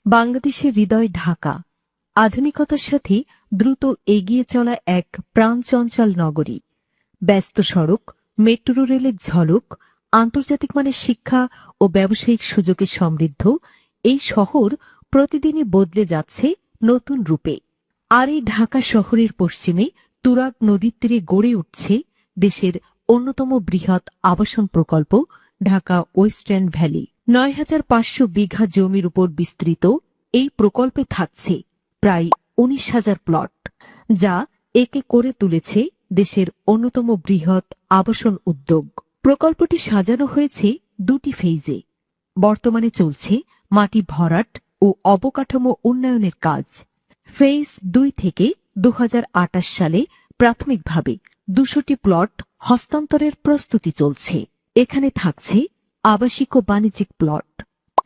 বাংলাদেশের হৃদয় ঢাকা, আধুনিকতার সাথে দ্রুত এগিয়ে চলা এক প্রাণচঞ্চল নগরী। ব্যস্ত সড়ক, মেট্রো রেলের ঝলক, আন্তর্জাতিক মানের শিক্ষা ও ব্যবসায়িক সুযোগে সমৃদ্ধ এই শহর প্রতিদিনই বদলে যাচ্ছে নতুন রূপে। আর এই ঢাকা শহরের পশ্চিমে তুরাগ নদীর তীরে গড়ে উঠছে দেশের অন্যতম বৃহৎ আবাসন প্রকল্প ঢাকা ওয়েস্টার্ন ভ্যালি। ৯,৫০০ বিঘা জমির উপর বিস্তৃত এই প্রকল্পে থাকছে প্রায় ১৯,০০০ প্লট, যা একে করে তুলেছে দেশের অন্যতম বৃহৎ আবাসন উদ্যোগ। প্রকল্পটি সাজানো হয়েছে দুটি ফেজে। বর্তমানে চলছে মাটি ভরাট ও অবকাঠামো উন্নয়নের কাজ। ফেজ ২ থেকে ২০২৮ সালে প্রাথমিকভাবে ২০০টি প্লট হস্তান্তরের প্রস্তুতি চলছে। এখানে থাকছে আবাসিক ও বাণিজ্যিক প্লট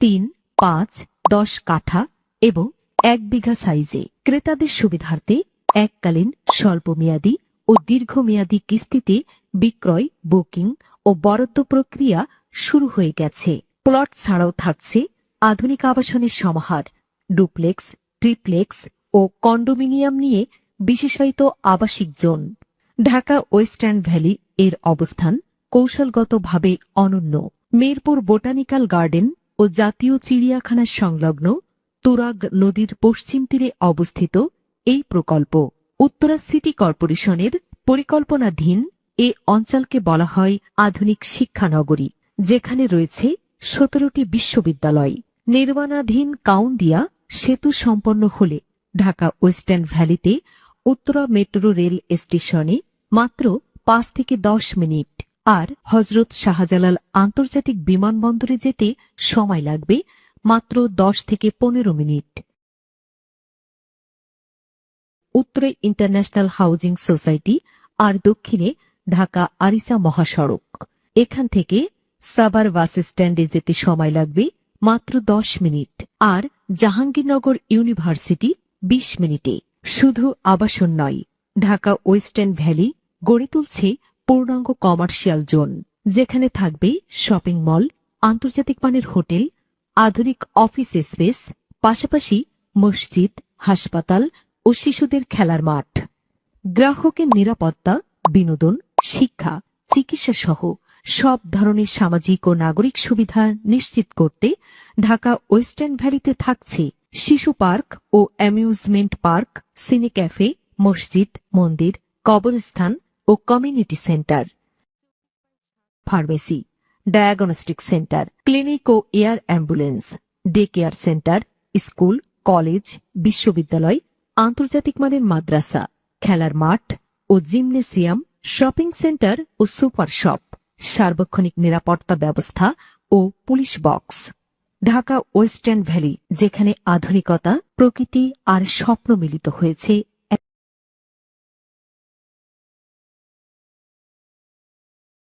৩, ৫, ১০ কাঠা এবং ১ বিঘা সাইজে। ক্রেতাদের সুবিধার্থে এককালীন, স্বল্পমেয়াদী ও দীর্ঘমেয়াদী কিস্তিতে বিক্রয়, বুকিং ও বরাদ্দ প্রক্রিয়া শুরু হয়ে গেছে। প্লট ছাড়াও থাকছে আধুনিক আবাসনের সমাহার, ডুপ্লেক্স, ট্রিপ্লেক্স ও কন্ডোমিনিয়াম নিয়ে বিশেষায়িত আবাসিক জোন। ঢাকা ওয়েস্টার্ন ভ্যালি এর অবস্থান কৌশলগতভাবে অনন্য। মিরপুর বোটানিক্যাল গার্ডেন ও জাতীয় চিড়িয়াখানা সংলগ্ন তুরাগ নদীর পশ্চিম তীরে অবস্থিত এই প্রকল্প উত্তরা সিটি কর্পোরেশনের পরিকল্পনাধীন এ অঞ্চলকে বলা হয় আধুনিক শিক্ষানগরী, যেখানে রয়েছে ১৭টি বিশ্ববিদ্যালয়। নির্মাণাধীন কাউন্দিয়া সেতু সম্পন্ন হলে ঢাকা ওয়েস্টার্ন ভ্যালিতে উত্তরা মেট্রো রেল স্টেশনে মাত্র ৫ থেকে ১০ মিনিট, আর হজরত শাহজালাল আন্তর্জাতিক বিমানবন্দরে যেতে সময় লাগবে মাত্র ১০ থেকে ১৫ মিনিট। উত্তরে ইন্টারন্যাশনাল হাউজিং সোসাইটি আর দক্ষিণে ঢাকা আরিচা মহাসড়ক। এখান থেকে সাভার বাস স্ট্যান্ডে যেতে সময় লাগবে মাত্র ১০ মিনিট, আর জাহাঙ্গীরনগর ইউনিভার্সিটি ২০ মিনিটে। শুধু আবাসন নয়, ঢাকা ওয়েস্টার্ন ভ্যালি গড়ে তুলছে পূর্ণাঙ্গ কমার্শিয়াল জোন, যেখানে থাকবে শপিং মল, আন্তর্জাতিক মানের হোটেল, আধুনিক অফিস স্পেস, পাশাপাশি মসজিদ, হাসপাতাল ও শিশুদের খেলার মাঠ। গ্রাহকের নিরাপত্তা, বিনোদন, শিক্ষা, চিকিৎসা সহ সব ধরনের সামাজিক ও নাগরিক সুবিধা নিশ্চিত করতে ঢাকা ওয়েস্টার্ন ভ্যালিতে থাকছে শিশু পার্ক ও অ্যামিউজমেন্ট পার্ক, সিনে ক্যাফে, মসজিদ, মন্দির, কবরস্থান ও community centre, pharmacy, diagnostic centre, clinic ও air ambulance, day care centre, school, college, বিশ্ববিদ্যালয়, আন্তর্জাতিক মানের মাদ্রাসা, খেলার মাঠ ও জিমনেসিয়াম, শপিং সেন্টার ও সুপার শপ, সার্বক্ষণিক নিরাপত্তা ব্যবস্থা ও police box. Dhaka western valley, যেখানে আধুনিকতা, প্রকৃতি আর স্বপ্ন মিলিত হয়েছে